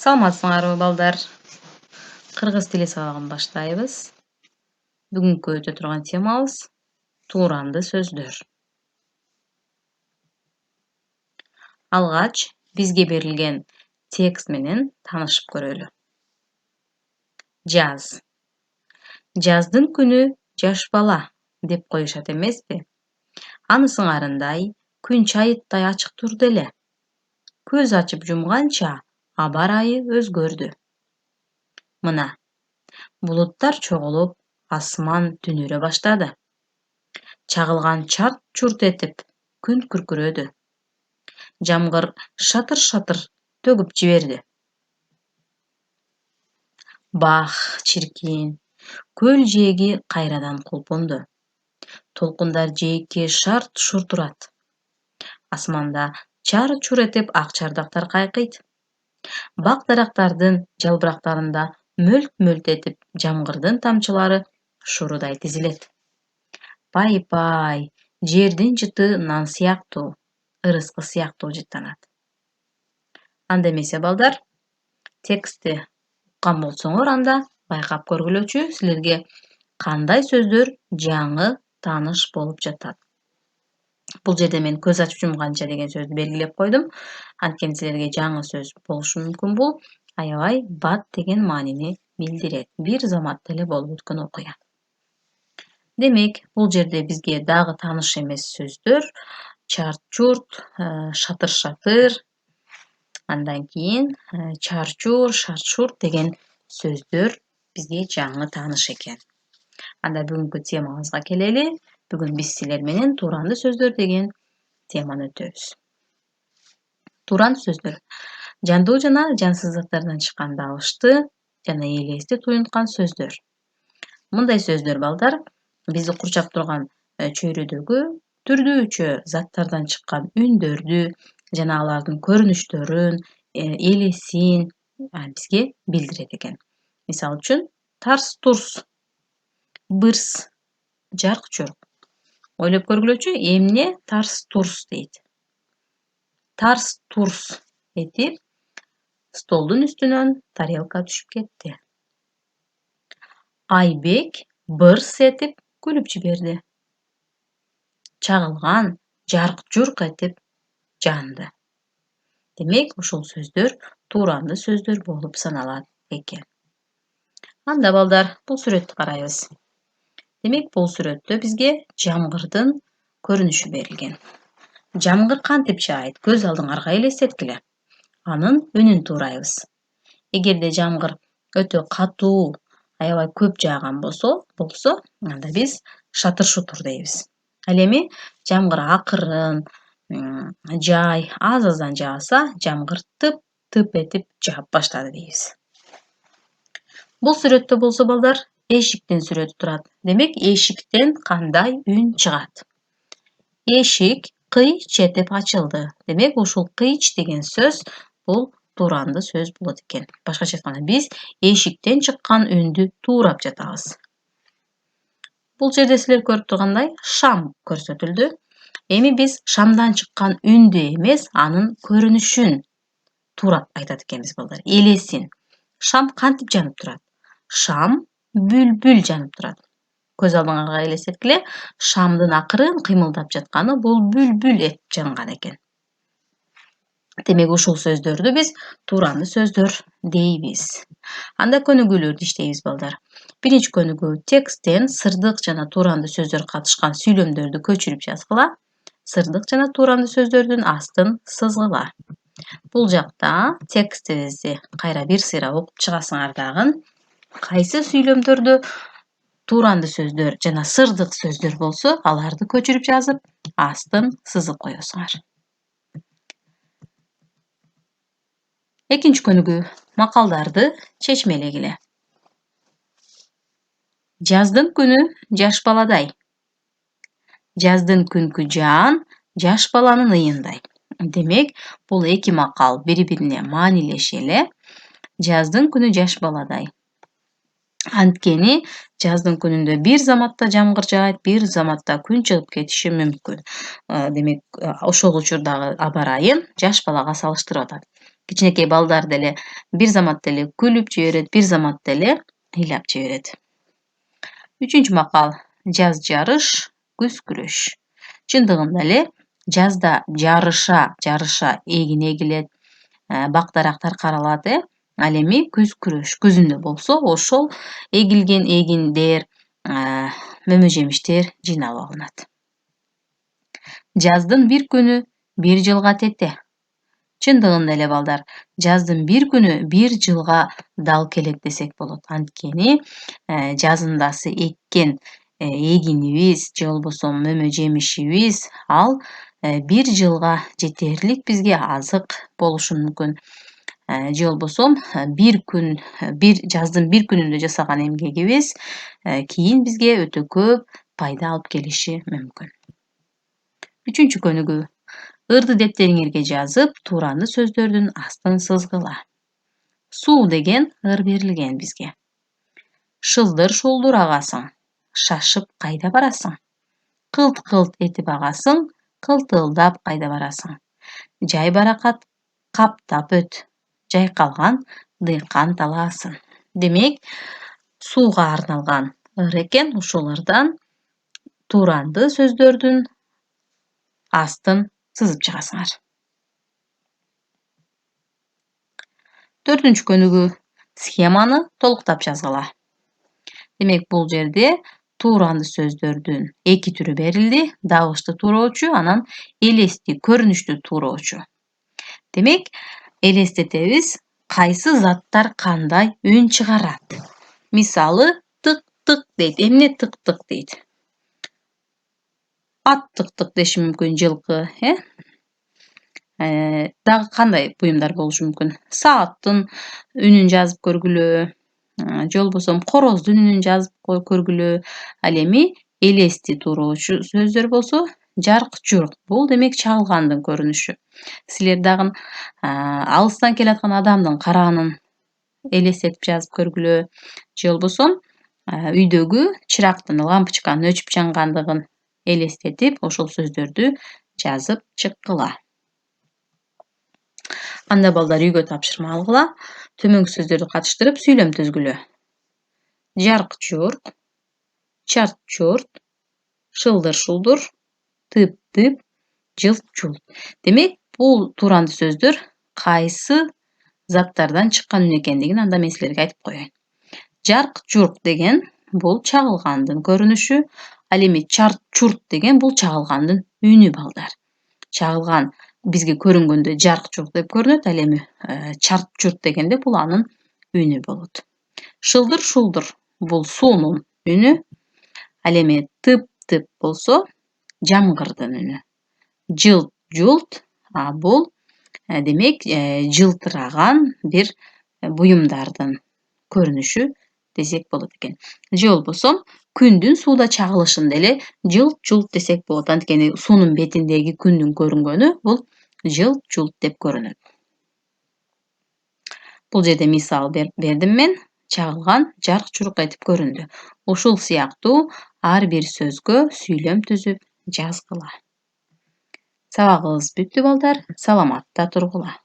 Саламатсыңарбы балдар? Кыргыз тили сабагын баштайбыз. Бүгүнкү өтө турган темабыз тууранды сөздөр. Алгач бизге берилген текст менен таанышып көрөлү. Жаз. Жаздын күнү жаш бала деп коюшат эмеспи? Аны сыңарындай, күн чайыттай ачык турду эле. Көз ачып жумганча аба ырайы өзгөрдү. Мына, булуттар чогулуп, асман түнөрө баштады. Чагылган чарт-чурт этип күн күркүрөдү. Жамгыр шатыр-шатыр төгүп жиберди. Бах, чиркин, көл жээги кайрадан кулпунду. Толкундар жээкке шарт-шурт урат. Асманда чар-чур этип ак чардактар кайкыйт. Бак дарактардын жалбырактарында мөлт-мөлт этип жамгырдын тамчылары шурудай тизилет. Пай-пай, жердин жыты нан сыяктуу, ырыскы сыяктуу жыттанат. Анда эмесе балдар, текстти уккан болсоңор, анда байкап көргүлөчү силерге кандай сөздөр жаңы тааныш болуп жатат. Бул жерде мен көз ачып жумганча деген сөздү белгилеп койдум. Анткени силерге жаңы сөз болушу мүмкүн. Бул аябай бат деген маанини билдирет. Бир заматта эле болуп өткөн окуя. Демек, бул жерде бизге дагы тааныш эмес сөздөр чарт-чурт, шатыр-шатыр, андан кийин чарчур, шарт-шурт деген сөздөр бизге жаңы тааныш экен. Анда бүгүнкү темабызга келели. Бүгүн биз силер менен тууранды сөздөр деген теманы өтөбүз. Тууранды сөздөр жандуу жана жансыз заттардан чыккан дабышты жана элести туюнткан сөздөр. Мындай сөздөр балдар бизди курчап турган чөйрөдөгү түрдүүчө заттардан чыккан үндөрдү жана алардын көрүнүштөрүн, элесин бизге билдирет экен. Мисалы үчүн тарс-турс, бырс, жарк-журк. Ойлоп көргүлөчү, эмне тарс-турс дейт? Тарс-турс этип столдун үстүнөн тарелка түшүп кетти. Айбек бырс этип күлүп жиберди. Чагылган жарк-журк этип жанды. Демек, ушул сөздөр тууранды сөздөр болуп саналат экен. Анда балдар, бул сүрөттү карайбыз. Демек, бул сүрөттө бизге жамгырдын көрүнүшү берилген. Жамгыр кантип жаайт? Көз алдыңарга элестеткиле. Анын үнүн туурайбыз. Эгерде жамгыр өтө катуу, аябай көп жааган болсо, анда биз шатыр-шутур дейбиз. Ал эми жамгыр акырын, жай, аз-аздан жааса, жамгыр тып-тып этип жаап баштады дейбиз. Бул сүрөттө болсо балдар, эшиктин сүрөтү турат. Демек, эшиктен кандай үн чыгат? Эшик кыйч этип ачылды. Демек, ушул кыйч деген сөз бул тууранды сөз болот экен. Башкача айтканда, биз эшиктен чыккан үндү туурап жатабыз. Бул жерде силер көрүп тургандай, шам көрсөтүлдү. Эми биз шамдан чыккан үндү эмес, анын көрүнүшүн туурап айтат экенбиз балдар. Элесин. Шам кантип жанып турат? Шам бүлбүл жанып турат. Көз алдыңарга элестеткиле, шамдын акырын кыймылдап жатканы бул бүлбүл этип жанган экен. Демек, ушул сөздөрдү биз тууранды сөздөр дейбиз. Анда көнүгүүлөрдү иштейбиз балдар. Биринчи көнүгүү, тексттен сырдык жана тууранды сөздөр катышкан сүйлөмдөрдү көчүрүп жазгыла. Сырдык жана тууранды сөздөрдүн астын сызгыла. Бул жакта текстибизди кайра бир сыйра окуп чыгасыңар дагы. Кайсы сүйлөмдөрдө тууранды сөздөр жана сырдык сөздөр болсо, аларды көчүрүп жазып, астын сызып коесуңар. Экинчи көнүгүү, макалдарды чечмелегиле. Жаздын күнү жаш баладай. Жаздын күнкү жаан жаш баланын ыйындай. Демек, бул эки макал бири-бирине маанилеши эле. Жаздын күнү жаш баладай. Анткени жаздын күнүндө бир заматта жамгыр жаайт, бир заматта күн чыгып кетиши мүмкүн. Демек, ошол учурдагы аба ырайын жаш балага салыштырып атат. Кичинекей балдар деле бир замат деле күлүп жиберет, бир замат деле ыйлап жиберет. Үчүнчү макал. Жаз жарыш, күз күрөш. Чындыгында эле жазда жарыша эгин эгилет, бак-дарактар каралат, Ал эми күз күрөш. Күзүндө болсо ошол эгилген эгиндер, мөмө жемиштер жыйналып алынат. Жаздын бир күнү бир жылга тете. Чындыгында эле балдар, жаздын бир күнү бир жылга дал келет десек болот. Анткени жазындасы эккен эгинибиз же болбосо мөмө жемишибиз ал бир жылга жетерлик бизге азык болушу мүмкүн. Же болбосо бир жаздын бир күнүндө жасаган эмгегибиз кийин бизге өтө көп пайда алып келиши мүмкүн. Үчүнчү көнүгүү. Ырды дептериңерге жазып, тууранды сөздөрдүн астын сызгыла. Суу деген ыр берилген бизге. Шылдыр шулдур агасың, шашып кайда барасың? Кылт-кылт этип агасың, кылтылдап кайда барасың? Жай баракат каптап өт, жайкалган дыйкан талаасын. Демек, сууга арналган ыр экен, ошол ырдан тууранды сөздөрдүн астын сызып чыгасыңар. 4-күнүгүү көнүгүү. Схеманы толуктап жазгыла. Демек, бул жерде тууранды сөздөрдүн эки түрү берилди: дабышты туроочу, анан элести, көрүнүштүү туроочу. Демек, элестетебиз, кайсы заттар кандай үн чыгарат. Мисалы, тык-тык дейт. Эмне тык-тык дейт? Ат тык-тык деши мүмкүн, жылкы, Дагы кандай буюмдар болушу мүмкүн? Сааттын үнүн жазып көргүлө, же болбосо короздун үнүн жазып көргүлө. Ал эми элести туроочу сөздөр болсо, жарк-журк. Бул демек чагылгандын көрүнүшү. Силер дагы алыстан келаткан адамдын караанын элестетип жазып көргүлө. Же болбосо үйдөгү чырактын, лампочканын өчүп жангандыгын элестетип, ошол сөздөрдү жазып чыккыла. Анда балдар үйгө тапшырма алгыла. Төмөнкү сөздөрдү катыштырып сүйлөм түзгүлө. Жарк-журк, чарт-чурт, шылдыр-шулдур, тып-тып, жылт-жулт. Демек, бул тууранды сөздөр кайсы заттардан чыккан үн экендигин анда мен силерге айтып коеюн. Жарк-журк деген бул чагылгандын көрүнүшү, ал эми чарт-чурт деген бул чагылгандын үнү балдар. Чагылган бизге көрүнгөндө жарк-журк деп көрүнөт, ал эми чарт-чурт дегенде бул анын үнү болот. Шылдыр-шулдур бул суунун үнү, ал эми тып-тып болсо жамгырдын үнү. Жылт-жулт бул демек жылтыраган бир буюмдардын көрүнүшү десек болот экен. Же болбосо күндүн сууда чагылышын деле жылт-жулт десек болот. Анткени суунун бетиндеги күндүн көрүнгөнү бул жылт-жулт деп көрүнөт. Бул жерде мисал бердим мен. Чагылган жарк-журк этип көрүндү. Ушул сыяктуу ар бир сөзгө сүйлөм түзүп жазгыла. Сабагыбыз бүттү балдар. Саламатта тургула.